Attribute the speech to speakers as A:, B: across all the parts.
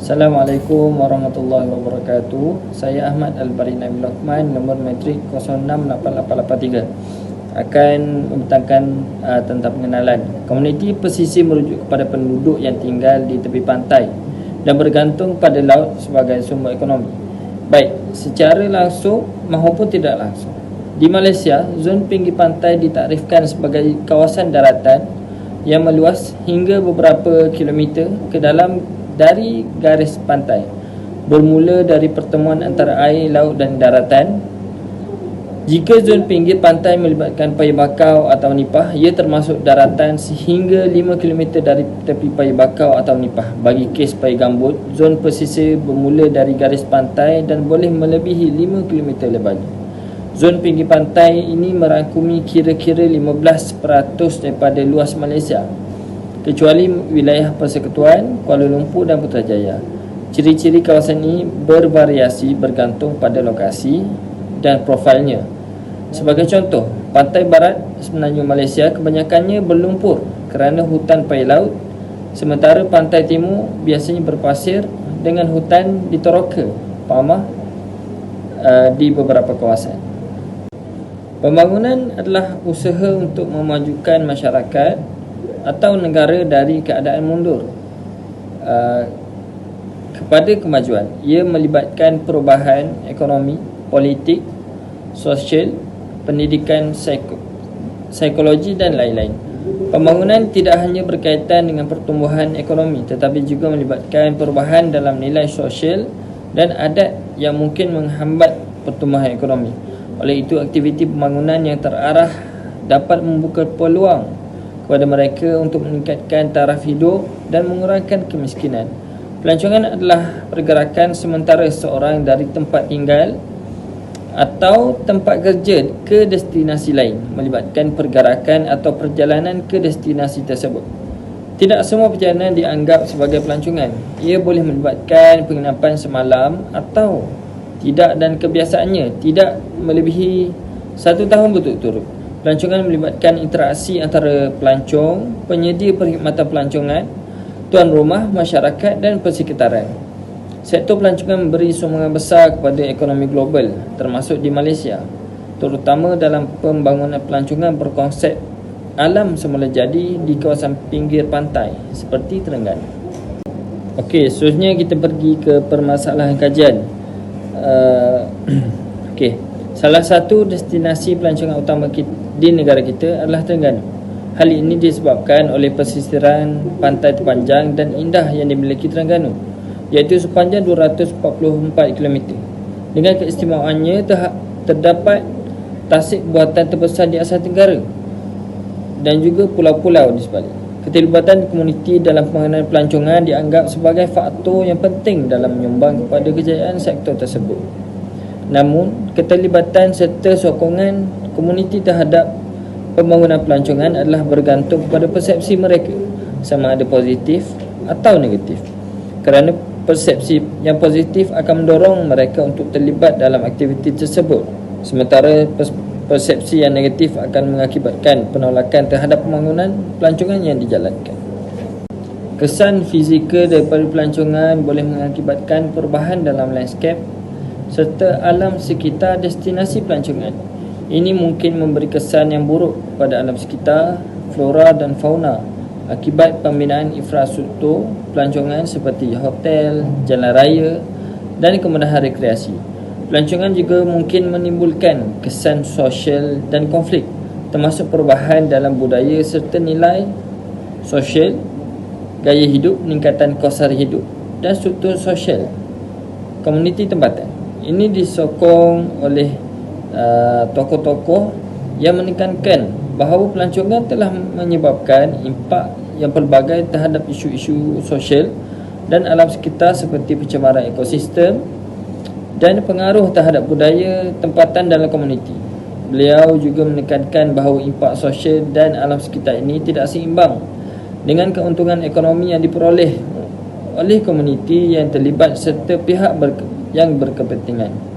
A: Assalamualaikum warahmatullahi wabarakatuh. Saya Ahmad Al-Bari Nabil Luqman, nombor matrik 068883, akan membentangkan tentang pengenalan. Komuniti pesisir merujuk kepada penduduk yang tinggal di tepi pantai dan bergantung pada laut sebagai sumber ekonomi, baik secara langsung maupun tidak langsung. Di Malaysia, zon pinggir pantai ditakrifkan sebagai kawasan daratan yang meluas hingga beberapa kilometer ke dalam dari garis pantai, bermula dari pertemuan antara air, laut dan daratan. Jika zon pinggir pantai melibatkan paya bakau atau nipah, ia termasuk daratan sehingga 5 km dari tepi paya bakau atau nipah. Bagi kes paya gambut, zon pesisir bermula dari garis pantai dan boleh melebihi 5 km lebarnya. Zon pinggir pantai ini merangkumi kira-kira 15% daripada luas Malaysia, kecuali wilayah Persekutuan, Kuala Lumpur dan Putrajaya. Ciri-ciri kawasan ini bervariasi bergantung pada lokasi dan profilnya. Sebagai contoh, pantai barat Semenanjung Malaysia kebanyakannya berlumpur kerana hutan paya laut, sementara pantai timur biasanya berpasir dengan hutan ditoroka pamah di beberapa kawasan. Pembangunan adalah usaha untuk memajukan masyarakat atau negara dari keadaan mundur kepada kemajuan. Ia melibatkan perubahan ekonomi, politik, sosial, pendidikan, psikologi dan lain-lain. Pembangunan tidak hanya berkaitan dengan pertumbuhan ekonomi, tetapi juga melibatkan perubahan dalam nilai sosial dan adat yang mungkin menghambat pertumbuhan ekonomi. Oleh itu, aktiviti pembangunan yang terarah dapat membuka peluang kepada mereka untuk meningkatkan taraf hidup dan mengurangkan kemiskinan. Pelancongan adalah pergerakan sementara seseorang dari tempat tinggal atau tempat kerja ke destinasi lain, melibatkan pergerakan atau perjalanan ke destinasi tersebut. Tidak semua perjalanan dianggap sebagai pelancongan. Ia boleh melibatkan penginapan semalam atau tidak, dan kebiasaannya tidak melebihi 1 tahun berturut-turut. Pelancongan melibatkan interaksi antara pelancong, penyedia perkhidmatan pelancongan, tuan rumah, masyarakat dan persekitaran. Sektor pelancongan memberi sumbangan besar kepada ekonomi global, termasuk di Malaysia, terutama dalam pembangunan pelancongan berkonsep alam semula jadi di kawasan pinggir pantai seperti Terengganu. Okey, seterusnya kita pergi ke permasalahan kajian. Okey, salah satu destinasi pelancongan utama di negara kita adalah Terengganu. Hal ini disebabkan oleh pesisiran pantai terpanjang dan indah yang dimiliki Terengganu, iaitu sepanjang 244 km. Dengan keistimewaannya, terdapat tasik buatan terbesar di Asia Tenggara dan juga pulau-pulau di sebalik. Keterlibatan komuniti dalam pengenalan pelancongan dianggap sebagai faktor yang penting dalam menyumbang kepada kejayaan sektor tersebut. Namun, keterlibatan serta sokongan komuniti terhadap pembangunan pelancongan adalah bergantung kepada persepsi mereka, sama ada positif atau negatif. Kerana persepsi yang positif akan mendorong mereka untuk terlibat dalam aktiviti tersebut, sementara persepsi yang negatif akan mengakibatkan penolakan terhadap pembangunan pelancongan yang dijalankan. Kesan fizikal daripada pelancongan boleh mengakibatkan perubahan dalam landscape serta alam sekitar destinasi pelancongan. Ini mungkin memberi kesan yang buruk pada alam sekitar, flora dan fauna akibat pembinaan infrastruktur pelancongan seperti hotel, jalan raya dan kemudahan rekreasi. Pelancongan juga mungkin menimbulkan kesan sosial dan konflik, termasuk perubahan dalam budaya serta nilai sosial, gaya hidup, peningkatan kos sara hidup dan struktur sosial komuniti tempatan. Ini disokong oleh tokoh-tokoh yang menekankan bahawa pelancongan telah menyebabkan impak yang pelbagai terhadap isu-isu sosial dan alam sekitar seperti pencemaran ekosistem dan pengaruh terhadap budaya tempatan dalam komuniti. Beliau juga menekankan bahawa impak sosial dan alam sekitar ini tidak seimbang dengan keuntungan ekonomi yang diperoleh oleh komuniti yang terlibat serta pihak yang berkepentingan.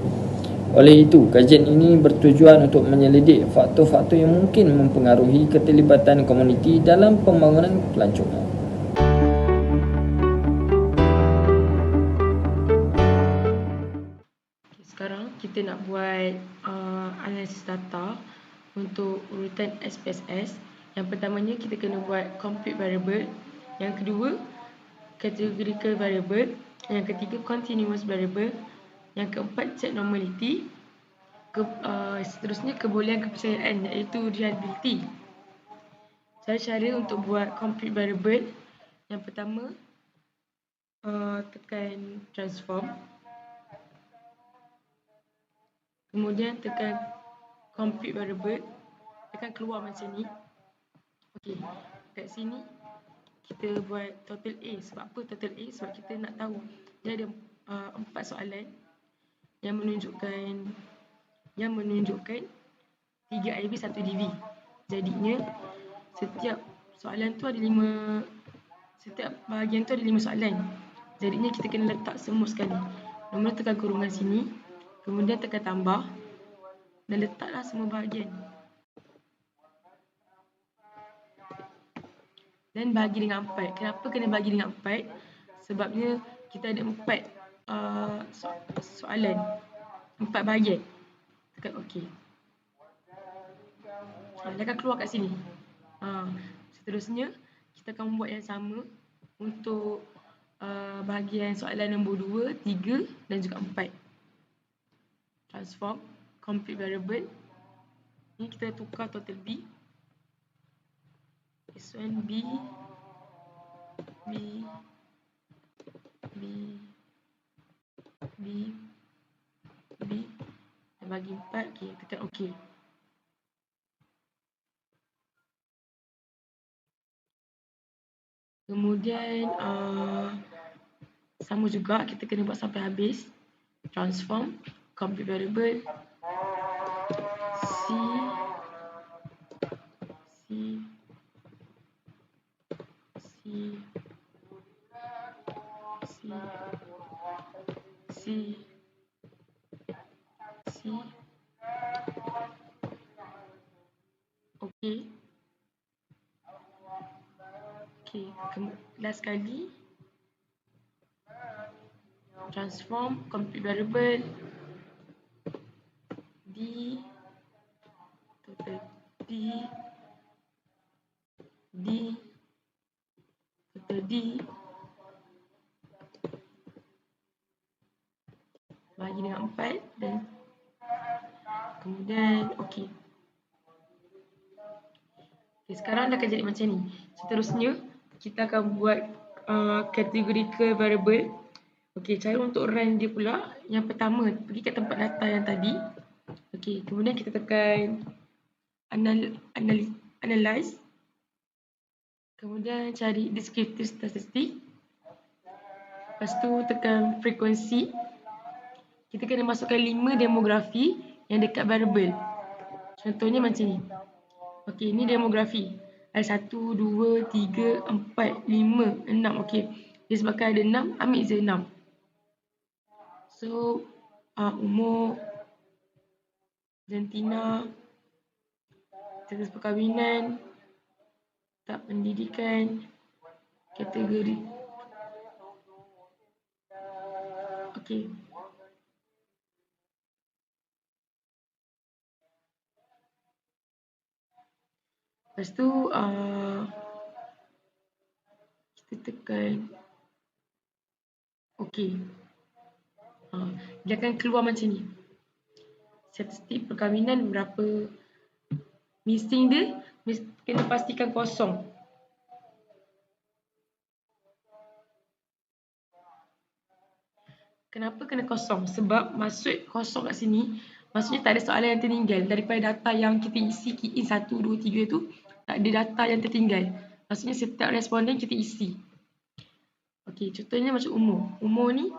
A: Oleh itu, kajian ini bertujuan untuk menyelidik faktor-faktor yang mungkin mempengaruhi keterlibatan komuniti dalam pembangunan pelancongan.
B: kita nak buat analisis data untuk urutan SPSS, yang pertamanya kita kena buat complete variable, yang kedua categorical variable, yang ketiga continuous variable, yang keempat check normality, seterusnya kebolehan kepercayaan iaitu reliability. Cara-cara untuk buat complete variable, yang pertama tekan transform, kemudian tekan complete variable, tekan keluar macam ni. Okey, kat sini kita buat total A. Sebab apa total A? Sebab kita nak tahu dia ada 4 soalan yang menunjukkan 3 IB 1 DV. Jadinya setiap soalan tu ada 5, setiap bahagian tu ada 5 soalan. Jadinya kita kena letak semua sekali. Nombor tekan kurungan sini, kemudian tekan tambah dan letaklah semua bahagian. Dan bahagi dengan 4. Kenapa kena bahagi dengan 4? Sebabnya kita ada 4 soalan, 4 bahagian. Tekan OK. Dia akan keluar kat sini. Seterusnya kita akan buat yang sama untuk bahagian soalan nombor 2, 3 dan juga 4. Transform complete variable. Ni kita tukar total B. This one B, B, B, B, B. Dan bagi 4. Okay, tekan OK. Kemudian sama juga kita kena buat sampai habis. Transform complete variable C, C, C, C, C, C. Okey. Okey, last kali. Transform complete variable D, total D, D, total D, bagi dengan 4 dan kemudian OK. Okay, sekarang dah akan jadi macam ni. Seterusnya kita akan buat categorical variable. Okey, cara untuk run dia pula, yang pertama pergi ke tempat data yang tadi. Okey, kemudian kita tekan analyze. Kemudian cari descriptive statistik. Lepas tu tekan frekuensi. Kita kena masukkan 5 demografi yang dekat variable. Contohnya macam ni. Okey, ni demografi. Ada 1, 2, 3, 4, 5, 6. Okey, disebabkan ada 6, ambil je 6. So, umur, jantina, status perkahwinan, tak pendidikan, kategori. Okey. Lepas tu, kita tekan OK. Dia akan keluar macam ni. Statistik perkahwinan berapa. Missing dia, kena pastikan kosong. Kenapa kena kosong? Sebab maksud kosong kat sini, maksudnya tak ada soalan yang tertinggal. Daripada data yang kita isi key in 1, 2, 3 tu, tak ada data yang tertinggal. Maksudnya setiap responden kita isi. Okey, contohnya macam umur. Umur ni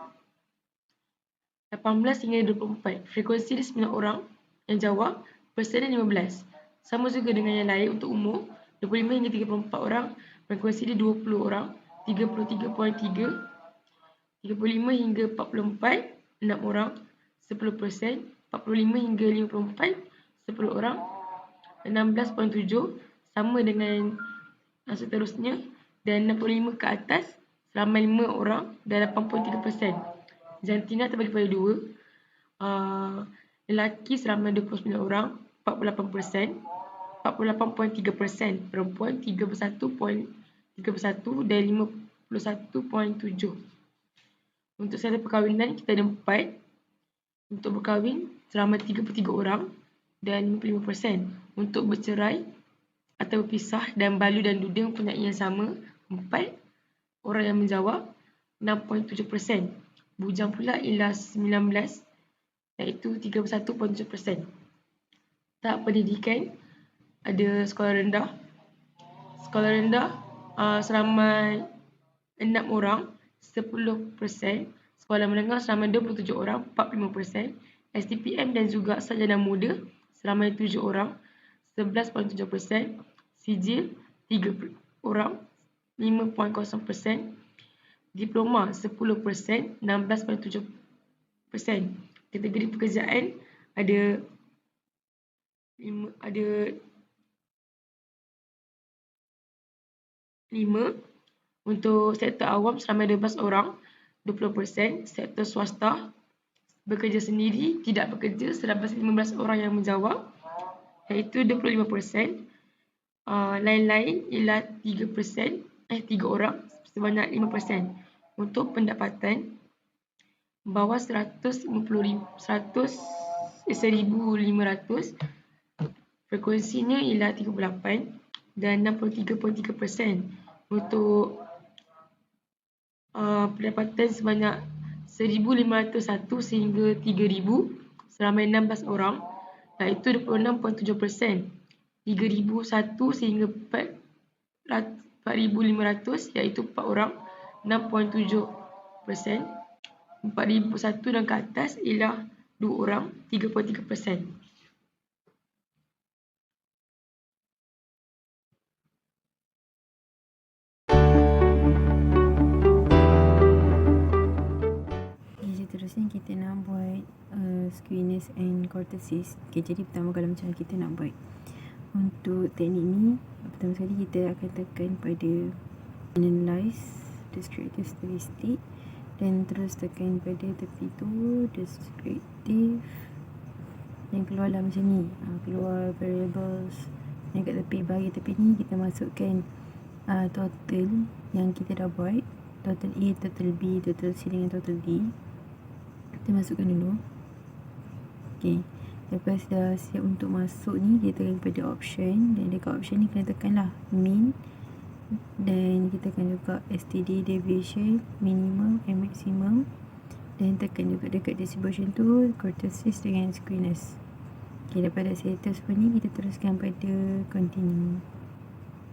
B: 18 hingga 24. Frekuensi dia 9 orang yang jawab, persen dia 15. Sama juga dengan yang lain untuk umur 25 hingga 34 orang, frekuensi dia 20 orang, 33.3. 35 hingga 44, 6 orang, 10%. 45 hingga 54, 10 orang, 16.7. Sama dengan seterusnya. Dan 65 ke atas, selama 5 orang dan 8.3%. Jantina terbagi pada 2. lelaki seramai 29 orang, 48%, 48.3%, perempuan 31.31 dan 51.7. Untuk serta perkahwinan kita ada 4. Untuk berkahwin seramai 33 orang dan 55%. Untuk bercerai atau berpisah dan balu dan duda mempunyai yang sama, 4 orang yang menjawab, 6.7%. Bujang pula ialah 19, iaitu 31.7%. Tahap pendidikan ada sekolah rendah. Sekolah rendah seramai 6 orang, 10%. Sekolah menengah seramai 27 orang, 45%. STPM dan juga sarjana muda seramai 7 orang, 11.7%. Sijil 3 orang, 5.0%. Diploma 10%, 16.7%. Kategori pekerjaan ada 5. Untuk sektor awam seramai 12 orang, 20%. Sektor swasta bekerja sendiri, tidak bekerja, seramai 15 orang yang menjawab, iaitu 25%. Lain-lain ialah 3%, 3 orang sebanyak 5%. Untuk pendapatan bawah 1,500, frekuensinya ialah 38 dan 63.3%. Untuk pendapatan sebanyak 1,501 sehingga 3,000 seramai 16 orang, iaitu 26.7%. 3,001 sehingga 4,500 iaitu 4 orang, 6.7%. 4,001 dan ke atas ialah 2 orang, 3.3%.
C: Seterusnya kita nak buat squamous and cortices. Okay, jadi pertama kali macam kita nak buat untuk teknik ni, pertama sekali kita akan tekan pada analyze descriptive statistic dan terus tekan pada tepi tu descriptive dan keluarlah macam ni. Keluar variables yang kat tepi, bagi tepi ni kita masukkan total yang kita dah buat, total A, total B, total C dengan total D. Kita masukkan dulu. Okay, lepas dah siap untuk masuk ni, kita tekan pada option dan dekat option ni kena tekanlah mean dan kita akan buka STD deviation, minimum and maximum, dan tekan juga dekat distribution tu cortices dengan squamous. Okay, lepas dah settle semua ni, kita teruskan pada continue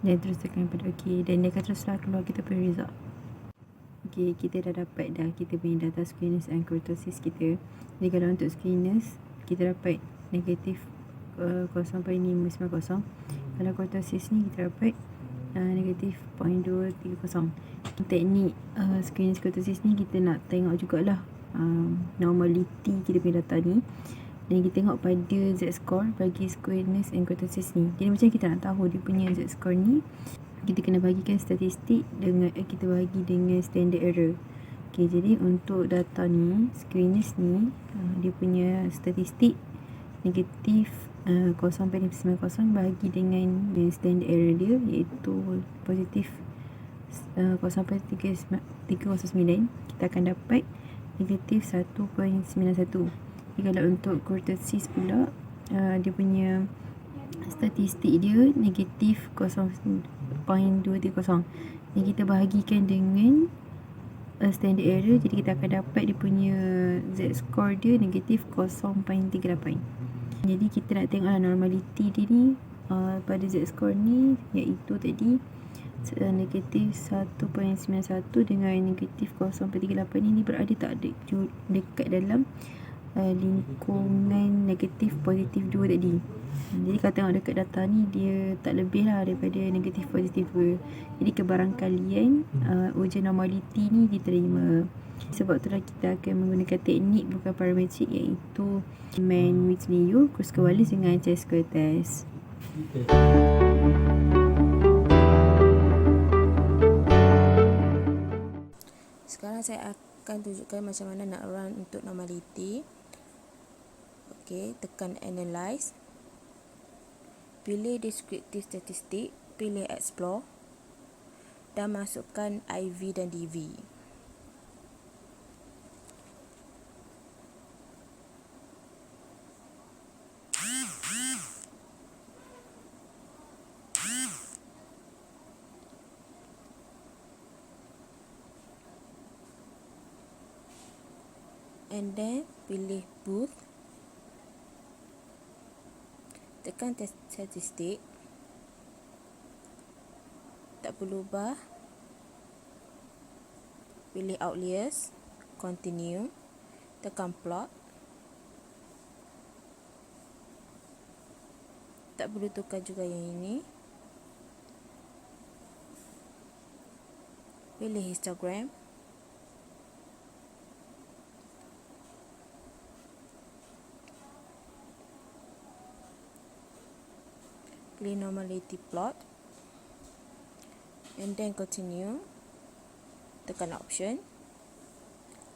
C: dan terus tekan pada OK dan dia akan teruslah keluar kita punya result. Okay, kita dah dapat dah kita punya data squamous and cortices kita. Jadi kalau untuk squamous kita dapat negatif 0.590. Kalau cortices ni kita dapat negatif 0.230. Teknik squamous cortices ni kita nak tengok jugalah normality kita punya data ni, dan kita tengok pada z-score bagi squamous and cortices ni. Jadi macam kita nak tahu dia punya z-score ni, kita kena bagikan statistik dengan kita bagi dengan standard error. Okay, jadi untuk data ni squamous ni dia punya statistik negatif 0.90 bagi dengan standard error dia iaitu positif 0.309, kita akan dapat negatif 1.91. Jadi kalau untuk cortices pula dia punya statistik dia negatif 0.230. Yang kita bahagikan dengan standard error, jadi kita akan dapat dia punya z-score dia negatif 0.38. Jadi kita nak tengoklah normality dia ni pada z-score ni, iaitu tadi negatif 1.91 dengan negatif 0.38 ni berada tak dekat dalam lingkungan negatif positif 2 tadi. Jadi kalau tengok dekat data ni, dia tak lebih lah daripada negatif positif 2. Jadi kebarangkalian ujian normality ni diterima. Sebab itulah kita akan menggunakan teknik bukan parametrik, iaitu Mann-Whitney-U, Kruskal-Wallis dengan Chi-square test. Sekarang saya akan tunjukkan macam mana nak run untuk normality. Okey, tekan analyze. Pilih descriptive statistik, pilih explore dan masukkan IV dan DV. And then pilih booth, tekan statistik, tak perlu ubah, pilih outliers, continue, tekan plot, tak perlu tukar juga yang ini, pilih histogram, pilih normality plot, and then continue, tekan option,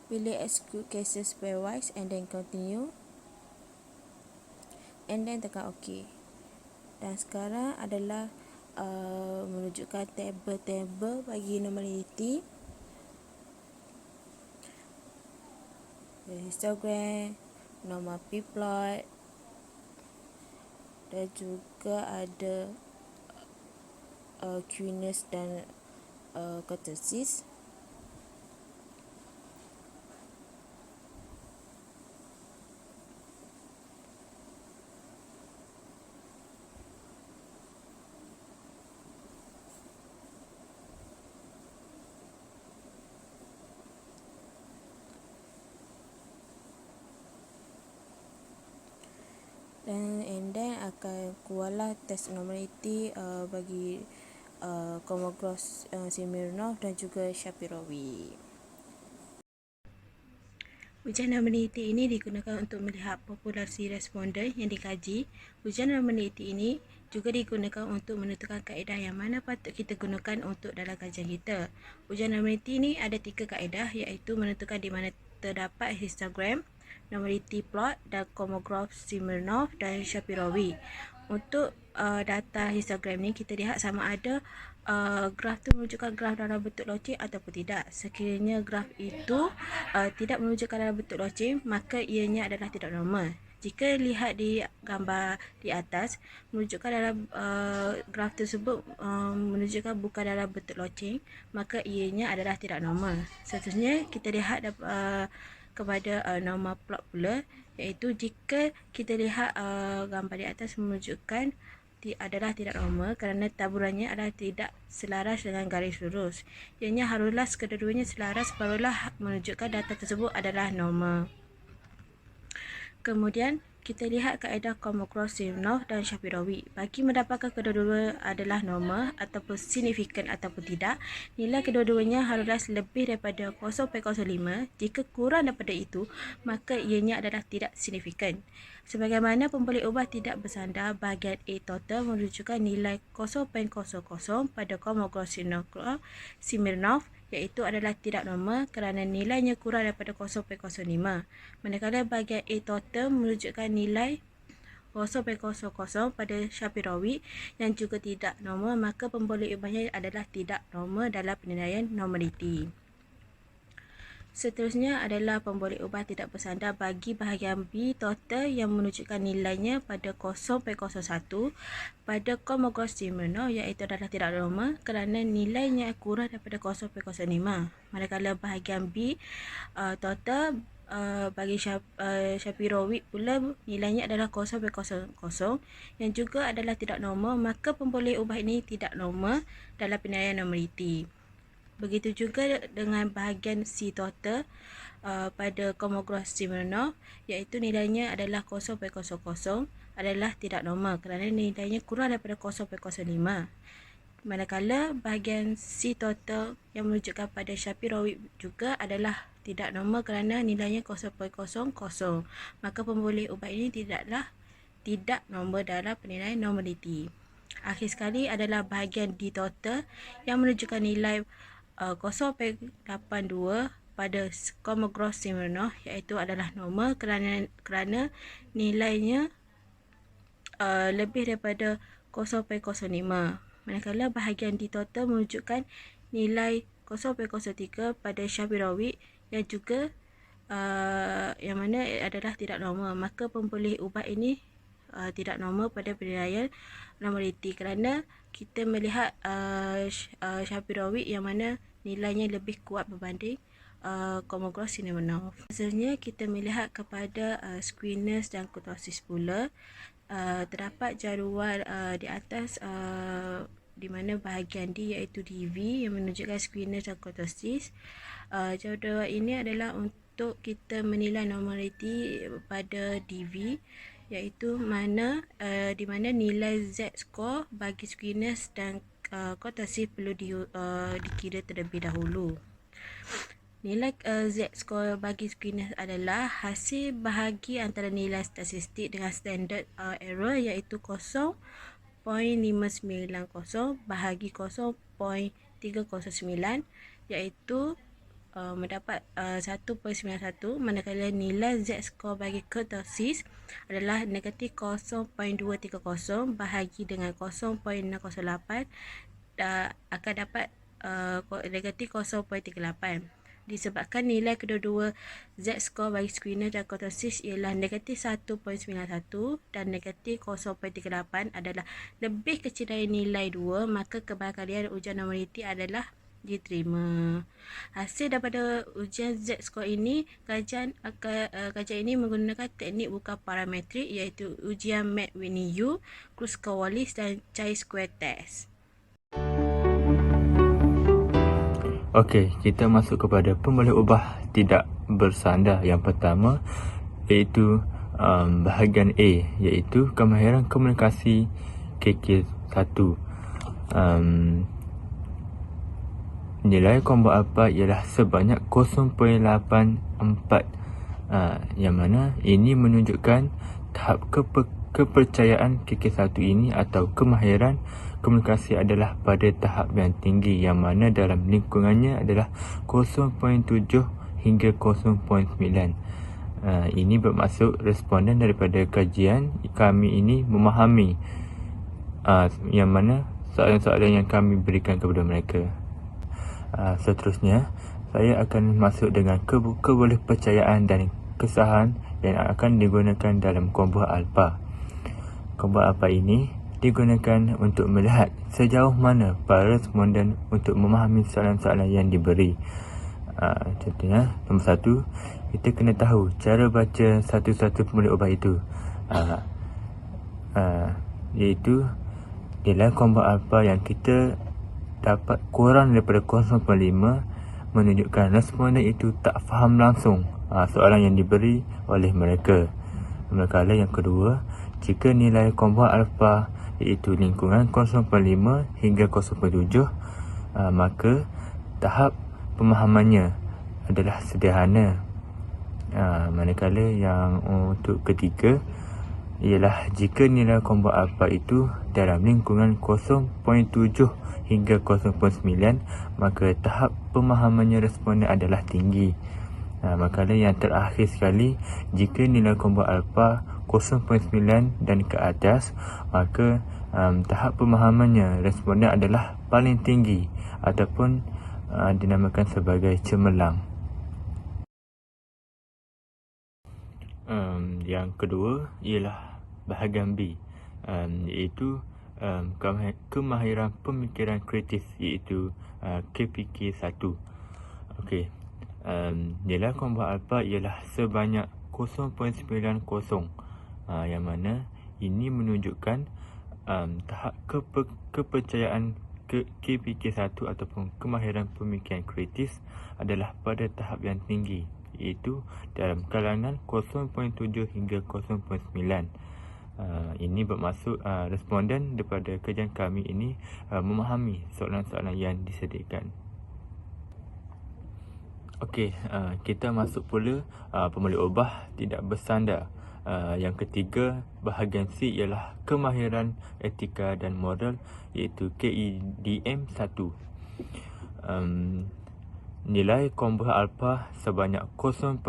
C: pilih exclude cases pairwise, and then continue, and then tekan OK. Dan sekarang adalah menunjukkan tabel-tabel bagi normality, histogram, normal p-plot, dan juga ada Q-ness dan kurtosis. And then akan keluarlah test normality bagi Kolmogorov-Smirnov dan juga Shapirov. Ujian normality ini digunakan untuk melihat populasi responden yang dikaji. Ujian normality ini juga digunakan untuk menentukan kaedah yang mana patut kita gunakan untuk dalam kajian kita. Ujian normality ini ada 3 kaedah, iaitu menentukan di mana terdapat histogram, normality plot dan Kolmogorov-Smirnov dan Shapirov. Untuk data histogram ni kita lihat sama ada graf tu menunjukkan graf dalam bentuk loceng ataupun tidak. Sekiranya graf itu tidak menunjukkan dalam bentuk loceng, maka ianya adalah tidak normal. Jika lihat di gambar di atas menunjukkan dalam graf tersebut menunjukkan bukan dalam bentuk loceng, maka ianya adalah tidak normal. Seterusnya kita lihat kepada normal plot pula, iaitu jika kita lihat gambar di atas menunjukkan adalah tidak normal kerana taburannya adalah tidak selaras dengan garis lurus. Ianya haruslah kedua-duanya selaras barulah menunjukkan data tersebut adalah normal. Kemudian kita lihat kaedah Kolmogorov-Smirnov dan Shapirov. Bagi mendapatkan kedua-dua adalah normal ataupun signifikan ataupun tidak, nilai kedua-duanya haruslah lebih daripada 0.05. Jika kurang daripada itu, maka ianya adalah tidak signifikan. Sebagaimana pemboleh ubah tidak bersandar, bahagian A total menunjukkan nilai 0.00 pada Kolmogorov-Smirnov, iaitu adalah tidak normal kerana nilainya kurang daripada 0.05. Manakala bahagian A total menunjukkan nilai 0.00 pada Shapirov yang juga tidak normal, maka pemboleh ubahnya adalah tidak normal dalam penilaian normality. Seterusnya adalah pemboleh ubah tidak bersandar bagi bahagian B total yang menunjukkan nilainya pada 0.01 pada Kolmogorov-Smirnov, iaitu adalah tidak normal kerana nilainya kurang daripada 0.05. Manakala bahagian B total bagi Shapirov pula nilainya adalah 0.00 yang juga adalah tidak normal, maka pemboleh ubah ini tidak normal dalam penilaian normality. Begitu juga dengan bahagian C total pada Kolmogorov-Smirnov, iaitu nilainya adalah 0.00 adalah tidak normal kerana nilainya kurang daripada 0.05. Manakala bahagian C total yang menunjukkan pada Shapirov juga adalah tidak normal kerana nilainya 0.00, maka pemboleh ubah ini tidak normal dalam penilaian normality. Akhir sekali adalah bahagian D total yang menunjukkan nilai 0.82
D: pada Kolmogorov Smirnov, iaitu adalah normal kerana nilainya lebih daripada 0.05. Manakala bahagian D total menunjukkan nilai 0.03 pada Shapirovic yang juga yang mana adalah tidak normal. Maka pemboleh ubah ini tidak normal pada penilaian normaliti kerana kita melihat Shapirovic yang mana nilainya lebih kuat berbanding Kolmogorov Smirnov. Hasilnya kita melihat kepada squamous dan kurtosis pula. Terdapat jadual di atas di mana bahagian D iaitu DV yang menunjukkan squamous dan kurtosis. Jadual ini adalah untuk kita menilai normaliti pada DV, iaitu di mana nilai Z score bagi squamous dan kurtosis perlu dikira terlebih dahulu. Nilai Z score bagi squamous adalah hasil bahagi antara nilai statistik dengan standard error, iaitu 0.590 bahagi 0.309, iaitu mendapat 1.91, manakala nilai Z score bagi kurtosis adalah negatif 0.230 bahagi dengan 0.608 akan dapat negatif 0.38. Disebabkan nilai kedua-dua Z score bagi squamous dan kurtosis ialah negatif 1.91 dan negatif 0.38 adalah lebih kecil dari nilai 2, maka kebarangkalian ujian normaliti adalah diterima. Hasil daripada ujian Z score ini, kajian ini menggunakan teknik bukan parametrik, iaitu ujian Matt-Whitney-U, Kruskal-Wallis dan Chi-square test.
E: Okey, kita masuk kepada pemboleh ubah tidak bersandar. Yang pertama iaitu bahagian A, iaitu kemahiran komunikasi KK1. Nilai combo alpha ialah sebanyak 0.84, yang mana ini menunjukkan tahap kepercayaan KK1 ini atau kemahiran komunikasi adalah pada tahap yang tinggi, yang mana dalam lingkungannya adalah 0.7 hingga 0.9. Ini bermaksud responden daripada kajian kami ini memahami yang mana soalan-soalan yang kami berikan kepada mereka. Seterusnya, saya akan masuk dengan kebolehpercayaan dan kesahan yang akan digunakan dalam combo alpha. Combo alpha ini digunakan untuk melihat sejauh mana para responden untuk memahami soalan-soalan yang diberi. Contohnya, nombor 1, kita kena tahu cara baca satu-satu pemboleh ubah itu, iaitu nilai combo alpha yang kita dapat kurang daripada 0.5 menunjukkan responden itu tak faham langsung soalan yang diberi oleh mereka. Manakala yang kedua, jika nilai combo alpha iaitu lingkungan 0.5 hingga 0.7, maka tahap pemahamannya adalah sederhana. Manakala yang untuk ketiga ialah jika nilai combo alpha itu dalam lingkungan 0.7 hingga 0.9, maka tahap pemahamannya responden adalah tinggi. Manakala yang terakhir sekali, jika nilai combo alpha 0.9 dan ke atas, maka tahap pemahamannya responden adalah paling tinggi ataupun dinamakan sebagai cemerlang. Yang kedua ialah bahagian B, iaitu kemahiran pemikiran kritis, iaitu KPK1. Okey, nilai combo alpha ialah sebanyak 0.90, yang mana ini menunjukkan tahap kepercayaan KPK1 ataupun kemahiran pemikiran kritis adalah pada tahap yang tinggi, iaitu dalam kalangan 0.7 hingga 0.9. Ini bermaksud responden daripada kajian kami ini memahami soalan-soalan yang disediakan. Okey, kita masuk pula pemboleh ubah tidak bersandar. Yang ketiga, bahagian C ialah kemahiran etika dan moral, iaitu KEDM1. nilai combo alpha sebanyak 0.84.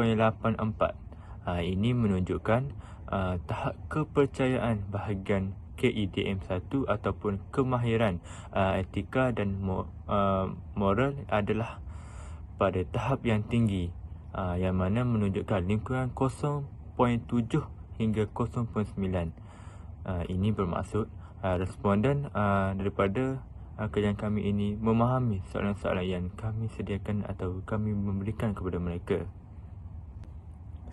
E: Ini menunjukkan tahap kepercayaan bahagian KEDM1 ataupun kemahiran etika dan moral adalah pada tahap yang tinggi, yang mana menunjukkan lingkungan 0.7 hingga 0.9. Ini bermaksud responden daripada kajian kami ini memahami soalan-soalan yang kami sediakan atau kami memberikan kepada mereka.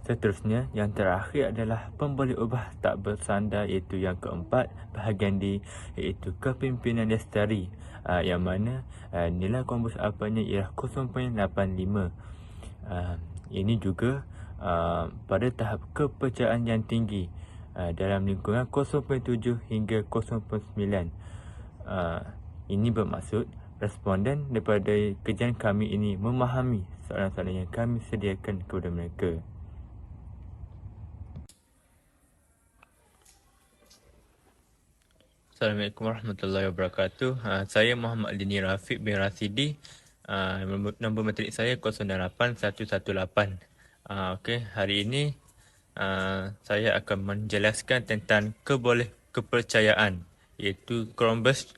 E: Seterusnya, yang terakhir adalah pemboleh ubah tak bersandar, iaitu yang keempat, bahagian D, iaitu kepimpinan lestari, yang mana nilai kombus alpanya ialah 0.85. Ini juga pada tahap kepercayaan yang tinggi, dalam lingkungan 0.7 hingga 0.9. Ini bermaksud responden daripada kajian kami ini memahami soalan-soalan yang kami sediakan kepada mereka. Assalamualaikum warahmatullahi wabarakatuh. Saya Muhammad Dini Rafiq bin Rasidi. Nombor matrik saya 098118. Okey, hari ini saya akan menjelaskan tentang kepercayaan, iaitu Cronbus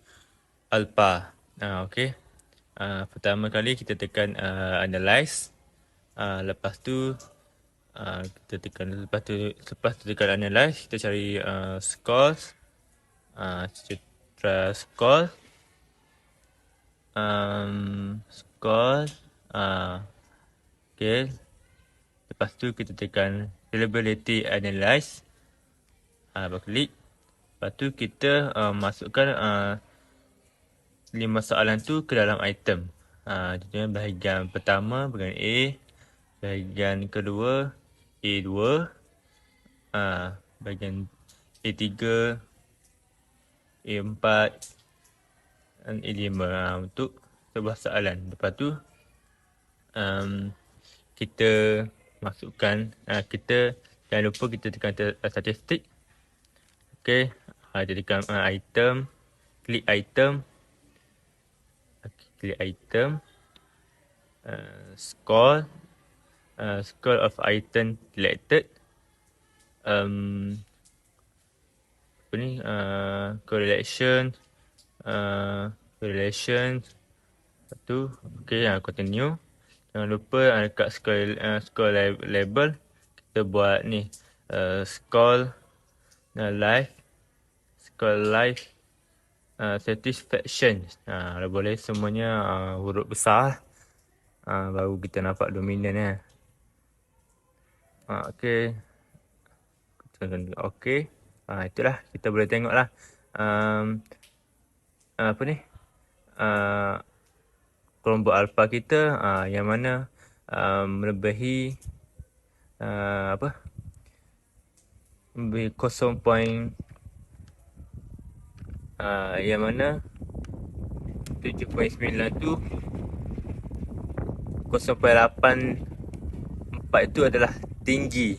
E: alpha. Okey. Pertama kali kita tekan analyze. Lepas tu kita tekan lepas tu tekan analyze, kita cari scores. Scroll okay. Lepas tu kita tekan reliability analyze, berklik. Lepas tu kita masukkan 5 soalan tu ke dalam item. Contohnya bahagian pertama, bahagian A, bahagian kedua A2, bahagian A3, A4 dan A5 untuk sebuah soalan. Lepas tu kita masukkan, kita jangan lupa kita tekan statistik. Okey, kita tekan item, klik item, score of item selected, correlation, lepas tu continue. Jangan lupa dekat score label kita buat ni score life satisfaction. Kalau boleh semuanya huruf besar, baru kita nampak dominan. Okey. Okey. Itulah, kita boleh tengoklah kelompok alpha kita yang mana melebihi melebihi 0. Yang mana 7.9 tu 0.84 itu adalah tinggi.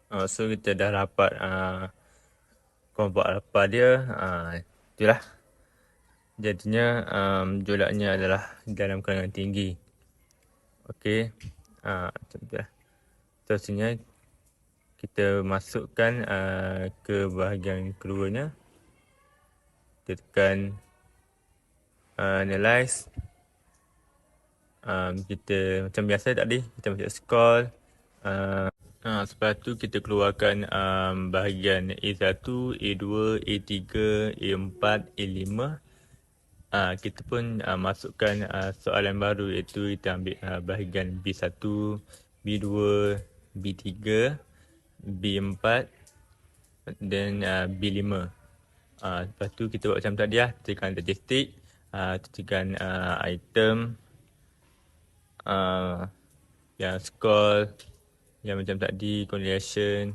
E: So kita dah dapat kelompok alpha dia. Itulah. Jadinya jolaknya adalah dalam kalangan tinggi. Okey. Macam itulah. Seterusnya kita masukkan ke bahagian keduanya. Kita tekan analyze. Kita macam biasa tadi, kita masuk score. Lepas tu kita keluarkan bahagian A1, A2, A3, A4, A5. Kita pun masukkan soalan baru, iaitu kita ambil bahagian B1, B2, B3, B4 dan B5. Lepas tu kita buat macam tadi lah, tekan statistik, tekan item, yang score, yang macam tadi correlation,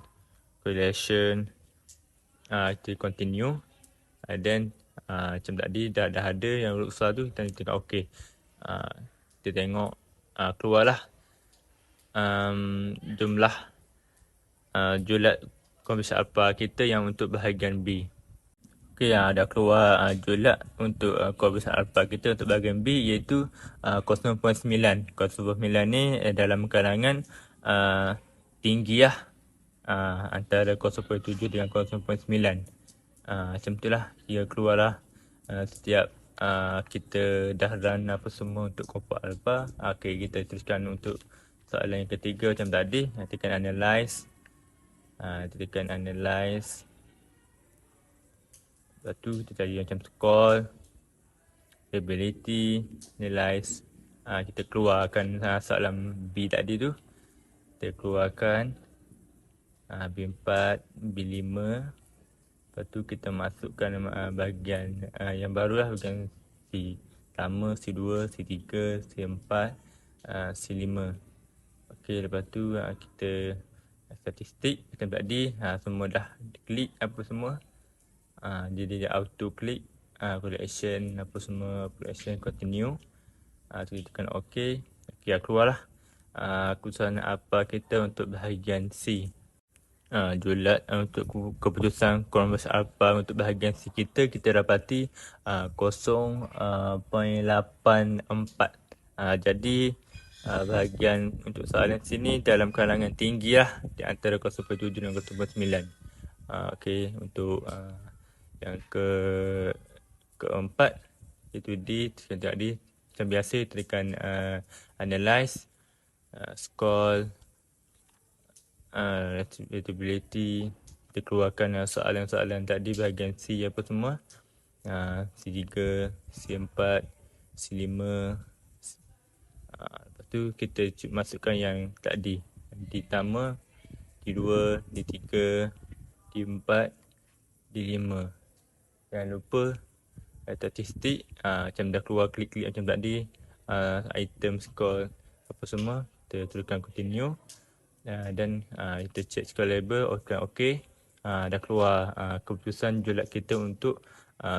E: kita continue, then macam tadi dah ada yang huruf besar tu, kita tekan OK. Kita tengok keluarlah jumlah jolat kombinasi alpha kita yang untuk bahagian B. Okey, dah keluar jolak untuk kos besar alpha kita untuk bahagian B, iaitu 0.9. 0.9 ni dalam kalangan tinggi lah, antara 0.7 dengan 0.9. Macam tu lah dia keluar lah. Setiap kita dah run apa semua untuk kelompok alpha. Okey, kita teruskan untuk soalan yang ketiga macam tadi. Tekan analyze. Tekan analyze. Lepas tu kita cari macam score, ability, analyze. Kita keluarkan soalan B tadi tu. Kita keluarkan B4, B5. Lepas tu kita masukkan bahagian yang baru lah, bahagian C. Pertama, C2, C3, C4, C5. Okey, lepas tu kita statistik macam tadi. Semua dah klik apa semua. Jadi dia auto click, collection apa semua, collection continue. So kita tekan OK. Okey, keluarlah keputusan apa kita untuk bahagian C. Julat untuk keputusan korang besar alpha untuk bahagian C kita dapati 0.84. Jadi bahagian untuk soalan sini dalam kalangan tinggi lah, di antara 0.7 dan 0.9. Okey, untuk yang keempat itu D. Tekan D macam biasa, tekan analyze, score, readability. Kita keluarkan soalan-soalan tadi bahagian C apa semua, C3, C4, C5. Lepas tu kita masukkan yang tadi, D pertama, D2, D3, D4, D5. Jangan lupa statistik, macam dah keluar klik-klik macam tadi, item, score apa semua, kita teruskan continue. Dan kita check score label, OK. Dah keluar keputusan julat kita untuk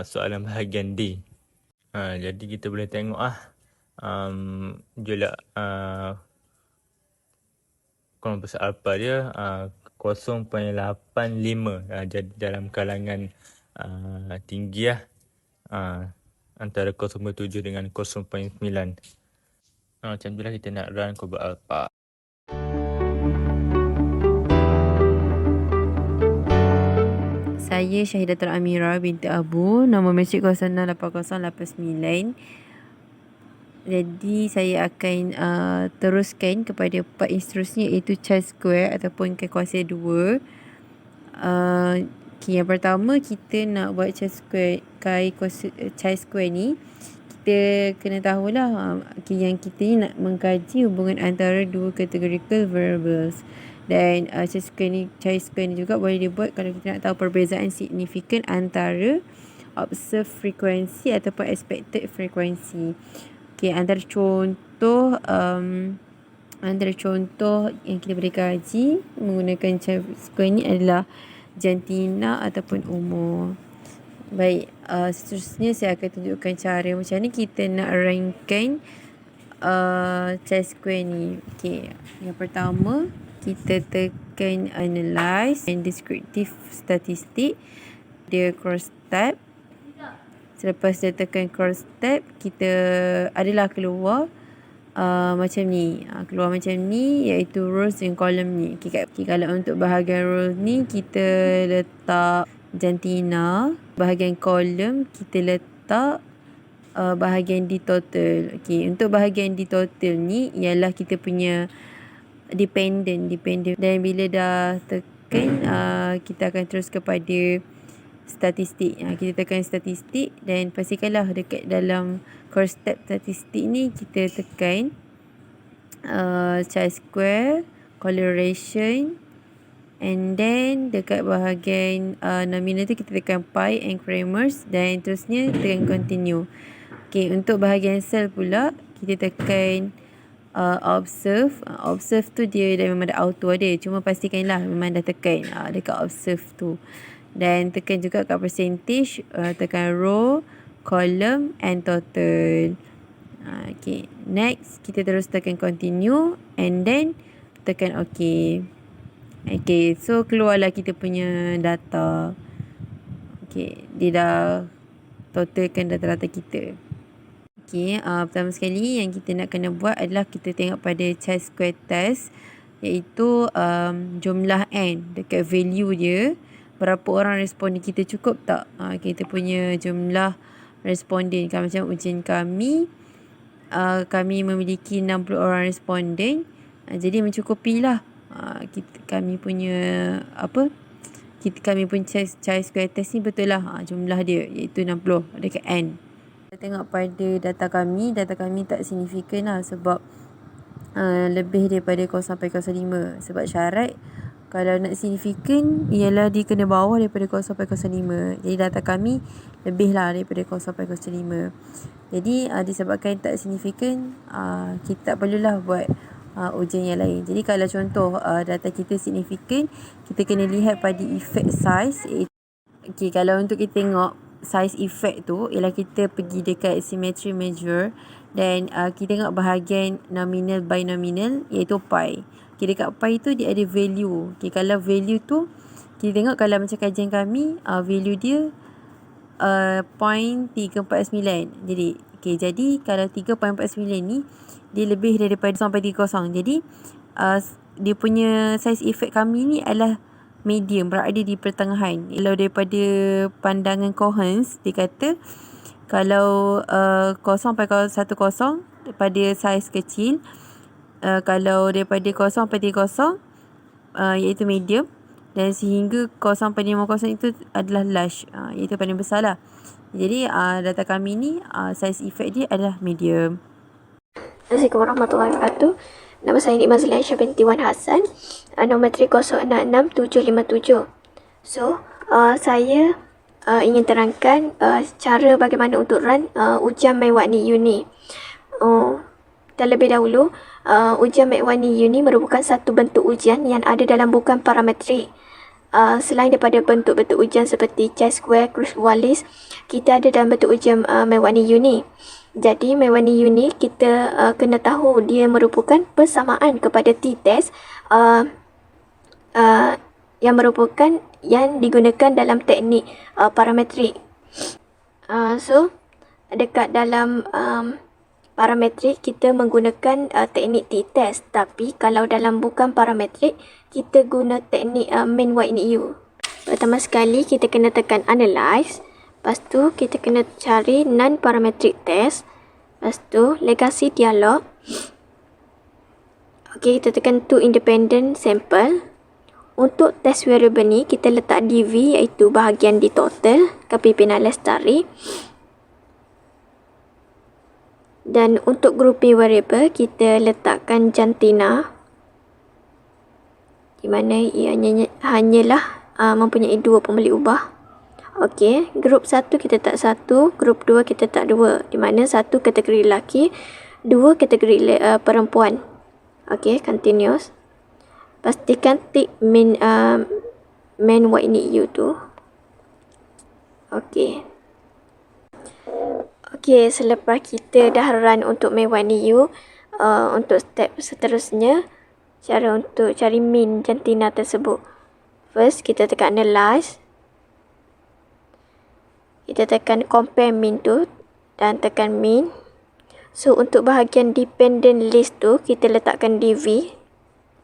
E: soalan bahagian D. Jadi kita boleh tengok julat korang besar alpha dia 0.85. Jadi dalam kalangan tinggi lah, antara 0.7 dengan 0.9. Macam tu lah kita nak run kelompok alpha.
C: Saya Syahidatul Amira binti Abu, nombor mesej 068089. Jadi saya akan teruskan kepada part yang seterusnya, iaitu chi-square ataupun kuasa 2. Yang pertama kita nak buat chi-square ni, kita kena tahulah yang kita ni nak mengkaji hubungan antara dua categorical variables. Dan chi-square ni juga boleh dibuat kalau kita nak tahu perbezaan signifikan antara observed frequency ataupun expected frequency. Okey, antara contoh yang kita boleh kaji menggunakan chi-square ni adalah jantina ataupun umur. Baik, seterusnya saya akan tunjukkan cara macam ni kita nak rankkan chi-square ni. Okey, yang pertama kita tekan analyze and descriptive statistic, dia cross tab. Selepas dia tekan cross tab, kita adalah keluar macam ni. Keluar macam ni, iaitu rows dan column ni. Okay, kalau untuk bahagian rows ni kita letak jantina, bahagian column kita letak bahagian D total. Okay, untuk bahagian D total ni ialah kita punya dependent. Dan bila dah tekan, kita akan terus kepada statistik. Kita tekan statistik dan pastikanlah dekat dalam cross tab statistik ni kita tekan chi-square, correlation, and then dekat bahagian nominal tu kita tekan pi and Kramers, dan terusnya tekan continue. Okay, untuk bahagian sel pula kita tekan observe. Observe tu dia dah memang dah auto ada, cuma pastikanlah memang dah tekan dekat observe tu. Dan tekan juga kat percentage, tekan row, column and total. Okay, next kita terus tekan continue and then tekan OK. Okay, so keluarlah kita punya data. Okay, dia dah totalkan data-data kita. Okay, pertama sekali yang kita nak kena buat adalah kita tengok pada chi-square test, iaitu jumlah N dekat value dia, berapa orang responden kita, cukup tak kita punya jumlah responden. Kalau macam ujian kami, kami memiliki 60 orang responden, jadi mencukupilah kami punya kami punya chi-square test ni betul lah jumlah dia, iaitu 60 dekat N. Kita tengok pada data kami tak signifikan lah, sebab lebih daripada 0.05. Sebab syarat kalau nak signifikan ialah dia kena bawah daripada 0.05. Jadi data kami lebih lah daripada 0.05. Jadi disebabkan tak signifikan, kita tak perlulah buat ujian yang lain. Jadi kalau contoh data kita signifikan, kita kena lihat pada effect size. Okay, kalau untuk kita tengok size effect tu, ialah kita pergi dekat symmetry measure dan kita tengok bahagian nominal by nominal, iaitu pi. Okay, dekat pi tu dia ada value. Okay, kalau value tu kita tengok, kalau macam kajian kami, value dia 0.349. Jadi kalau 3.49 ni dia lebih daripada 0.30. Jadi dia punya size effect kami ni adalah medium, berada di pertengahan. Kalau daripada pandangan Cohens, dia kata kalau 0.10 pada saiz kecil, kalau daripada 0.30 iaitu medium, dan sehingga 0.50 itu adalah large, iaitu paling besar lah. Jadi data kami ni size effect dia adalah medium.
F: Assalamualaikum warahmatullahi wabarakatuh. Nama saya Nikmah Zulain Syabinti Wan Hassan, nombor matrik 066757. So, saya ingin terangkan cara bagaimana untuk run ujian Maiwani Uni. Terlebih dahulu, ujian Maiwani Uni merupakan satu bentuk ujian yang ada dalam bukan parametrik. Selain daripada bentuk-bentuk ujian seperti chi-square, Cruise-Wallis, kita ada dalam bentuk ujian Maiwani Uni. Jadi Maiwani Uni kita kena tahu dia merupakan persamaan kepada t-test yang merupakan yang digunakan dalam teknik parametrik. So dekat dalam parametrik kita menggunakan teknik t-test, tapi kalau dalam bukan parametrik kita guna teknik main YNEU. Pertama sekali kita kena tekan analyze. Lepas tu kita kena cari non-parametric test. Lepas tu legacy dialog. Okey, kita tekan to independent sample. Untuk test variable ni kita letak DV, iaitu bahagian di total, Kepimpinan Lestari. Dan untuk grouping variable kita letakkan jantina, di mana ia hanyalah mempunyai 2 pembeli ubah. Okey, grup 1 kita tak 1, grup 2 kita tak 2, di mana 1 kategori lelaki, 2 kategori perempuan. Okey, continuous. Pastikan tick main YNEU tu. Okey. Okey, selepas kita dah run untuk main YNEU, untuk step seterusnya, cara untuk cari min jantina tersebut. First, kita tekan analyze. Kita tekan compare min tu dan tekan min. So untuk bahagian dependent list tu kita letakkan DV,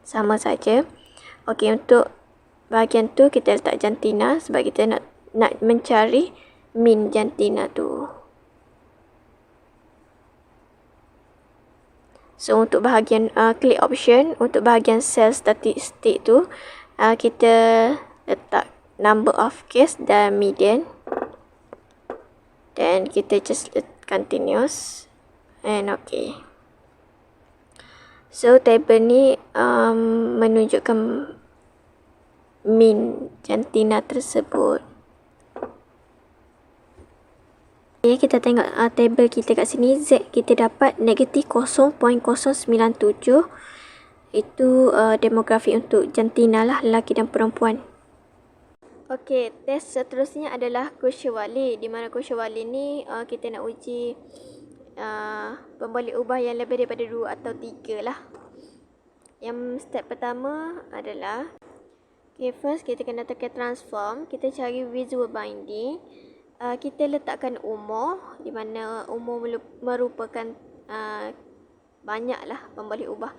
F: sama saja. Okey, untuk bahagian tu kita letak jantina sebab kita nak mencari min jantina tu. So untuk bahagian click option, untuk bahagian cell statistik tu kita letak number of case dan median. Dan kita just continuous and okay. So table ni menunjukkan min jantina tersebut. Okay, kita tengok table kita kat sini. Z kita dapat negatif 0.097. Itu demografi untuk jantina lah, lelaki dan perempuan. Okey, test seterusnya adalah Cruise-Wallis, di mana Cruise-Wallis ni kita nak uji pembalik ubah yang lebih daripada 2 atau 3 lah. Yang step pertama adalah Okay, first kita kena tekan transform. Kita cari visual binding. Kita letakkan umur, di mana umur merupakan banyaklah pemboleh ubah.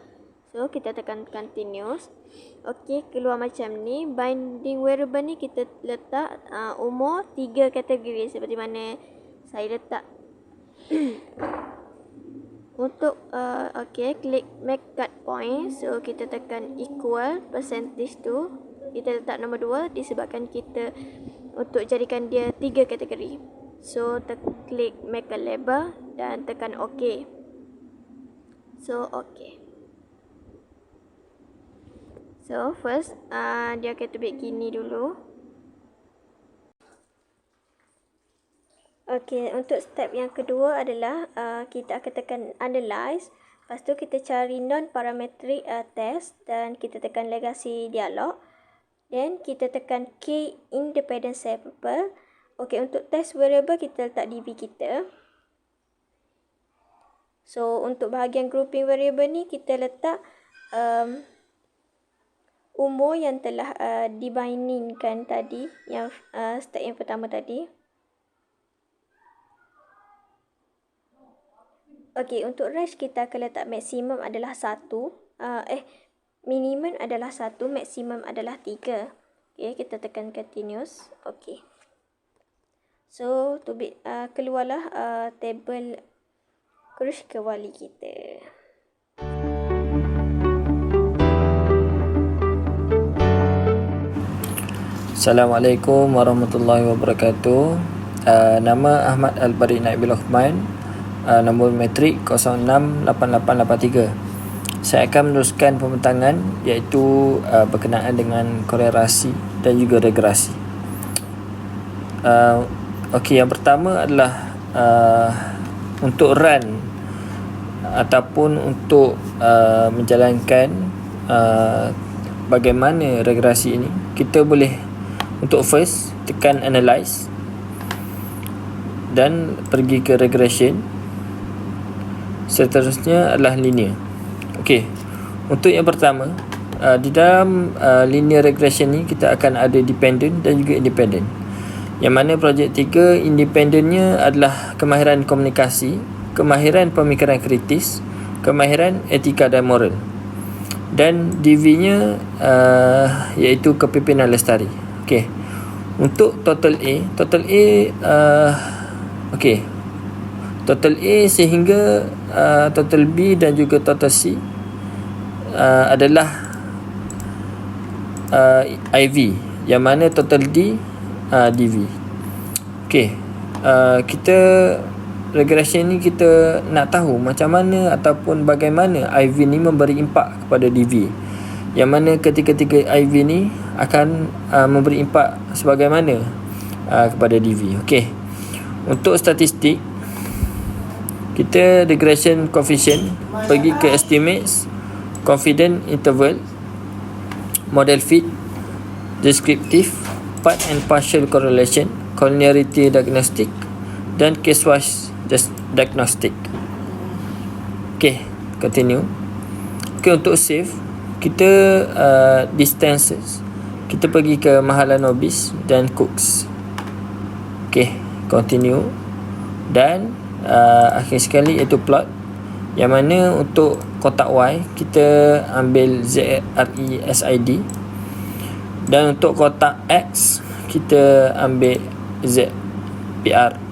F: So, kita tekan continuous. Okay, keluar macam ni. Binding variable ni kita letak umur 3 kategori seperti mana saya letak. Untuk okay, klik make cut point. So, kita tekan equal percentage tu. Kita letak nombor 2 disebabkan kita untuk jadikan dia 3 kategori. So, klik make a label dan tekan OK. So, OK. So, first dia akan terbit gini dulu. OK, untuk step yang kedua adalah kita akan tekan analyze. Lepas tu kita cari non-parametric test dan kita tekan legacy dialog. Then kita tekan key independent sample. Okey, untuk test variable kita letak DV kita. So untuk bahagian grouping variable ni kita letak umur yang telah dibindingkan tadi, yang step yang pertama tadi. Okey, untuk range kita akan letak maksimum adalah 1. Minimum adalah 1, maksimum adalah 3. Okay, kita tekan continuous. Okay. So, keluarlah table crush kewali kita.
A: Assalamualaikum warahmatullahi wabarakatuh. Nama Ahmad Al-Bari Nabil Uthman. Nombor metrik 068883. Saya akan meneruskan pembentangan iaitu berkenaan dengan korelasi dan juga regresi. Okey, yang pertama adalah untuk run ataupun untuk menjalankan bagaimana regresi ini, kita boleh untuk first tekan analyze dan pergi ke regression. Seterusnya adalah linear. Okey, untuk yang pertama, di dalam linear regression ni kita akan ada dependent dan juga independent. Yang mana projek 3 independennya adalah kemahiran komunikasi, kemahiran pemikiran kritis, kemahiran etika dan moral. Dan DV-nya iaitu kepimpinan lestari. Okey. Untuk total A okey. Total A sehingga total B dan juga total C adalah IV, yang mana total D DV. Okey, kita regression ni kita nak tahu macam mana ataupun bagaimana IV ni memberi impak kepada DV, yang mana ketika-ketika IV ni akan memberi impak sebagaimana kepada DV. Okey, untuk statistik kita regression coefficient pergi ke estimates, confidence interval, model fit, descriptive, part and partial correlation, collinearity diagnostic dan case wise diagnostic. Okay, continue. Okay, untuk save kita distances kita pergi ke Mahalanobis dan Cooks. Okay, continue. Dan akhir sekali iaitu plot, yang mana untuk kotak Y kita ambil ZRESID dan untuk kotak X kita ambil ZPRED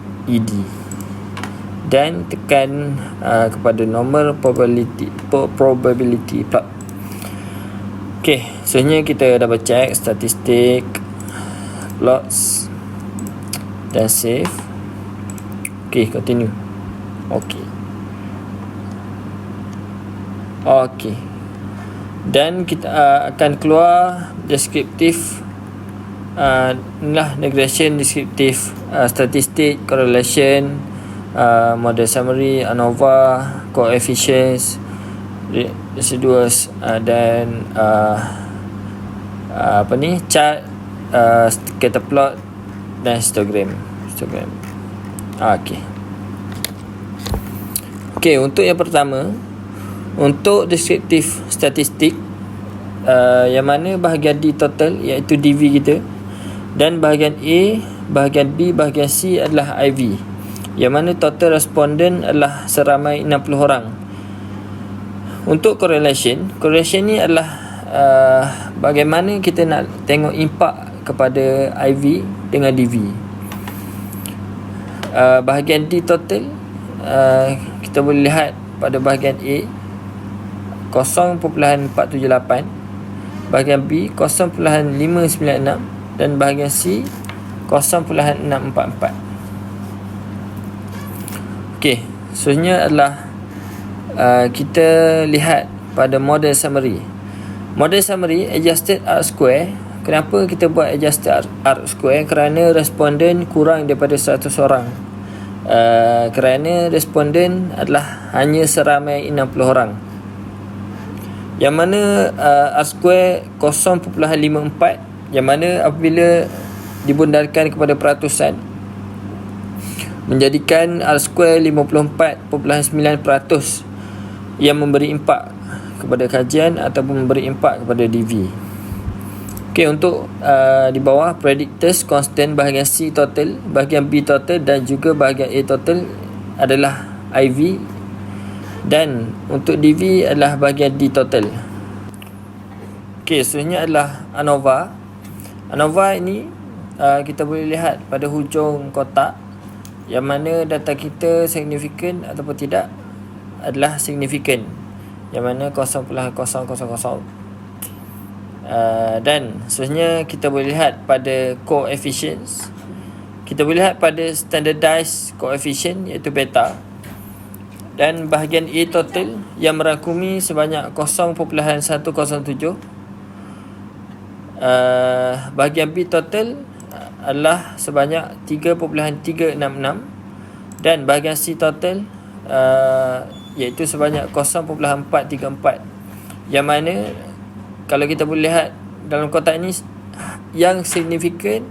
A: dan tekan kepada nombor probability plot. Okey, sebenarnya kita double check statistik, plots dan save. Okey, continue. Okey. Dan kita akan keluar descriptive regression, descriptive, statistik, correlation, model summary, ANOVA, coefficients, residuals, dan chart, scatter plot dan histogram. Okey, untuk yang pertama, untuk descriptive statistik yang mana bahagian D total iaitu DV kita, dan bahagian A, bahagian B, bahagian C adalah IV, yang mana total responden adalah seramai 60 orang. Untuk correlation ni adalah bagaimana kita nak tengok impak kepada IV dengan DV. Bahagian D total kita boleh lihat pada bahagian A 0.478, bahagian B 0.596 dan bahagian C 0.644. Okey, seterusnya adalah kita lihat pada model summary. Model summary adjusted R-square. Kenapa kita buat adjusted R-square? Kerana responden kurang daripada 100 orang. Kerana responden adalah hanya seramai 60 orang. Yang mana R-square 0.54, yang mana apabila dibundarkan kepada peratusan menjadikan R-square 54.9% yang memberi impak kepada kajian ataupun memberi impak kepada DV. Okey, untuk di bawah predictors constant bahagian C total, bahagian B total dan juga bahagian A total adalah IV, dan untuk DV adalah bahagian D total. Okey, seterusnya adalah ANOVA. ANOVA ini kita boleh lihat pada hujung kotak, yang mana data kita signifikan ataupun tidak adalah signifikan, yang mana 0.000. Dan seterusnya kita boleh lihat pada coefficients. Kita boleh lihat pada standardized coefficient iaitu beta, dan bahagian A total yang merangkumi sebanyak 0.107, bahagian B total adalah sebanyak 3.366, dan bahagian C total iaitu sebanyak 0.434, yang mana kalau kita boleh lihat dalam kotak ini yang signifikan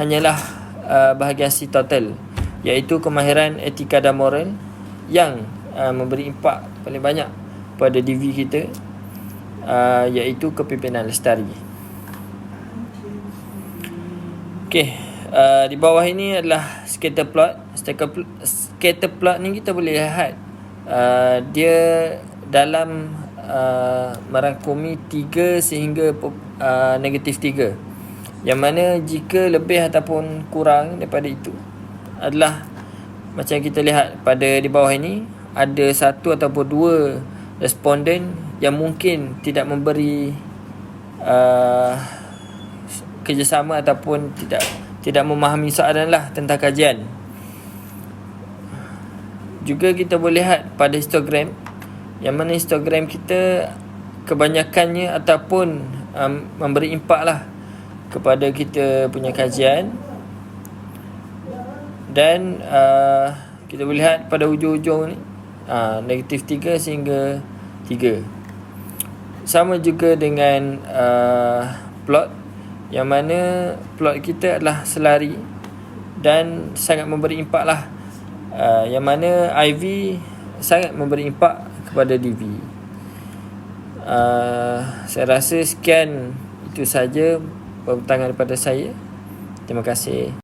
A: hanyalah bahagian C total, iaitu kemahiran etika dan moral yang memberi impak paling banyak pada DV kita, iaitu kepimpinan lestari. Okey, di bawah ini adalah scatter plot. Scatter plot ni kita boleh lihat dia dalam merangkumi 3 sehingga -3, yang mana jika lebih ataupun kurang daripada itu adalah macam kita lihat pada di bawah ini, ada 1 ataupun 2 responden yang mungkin tidak memberi kerjasama ataupun tidak memahami soalan lah tentang kajian. Juga kita boleh lihat pada histogram, yang mana histogram kita kebanyakannya ataupun memberi impak lah kepada kita punya kajian. Dan kita boleh lihat pada hujung-hujung ni -3 sehingga 3. Sama juga dengan plot, yang mana plot kita adalah selari dan sangat memberi impak lah, yang mana IV sangat memberi impak kepada DV. Saya rasa sekian itu saja perbincangan daripada saya. Terima kasih.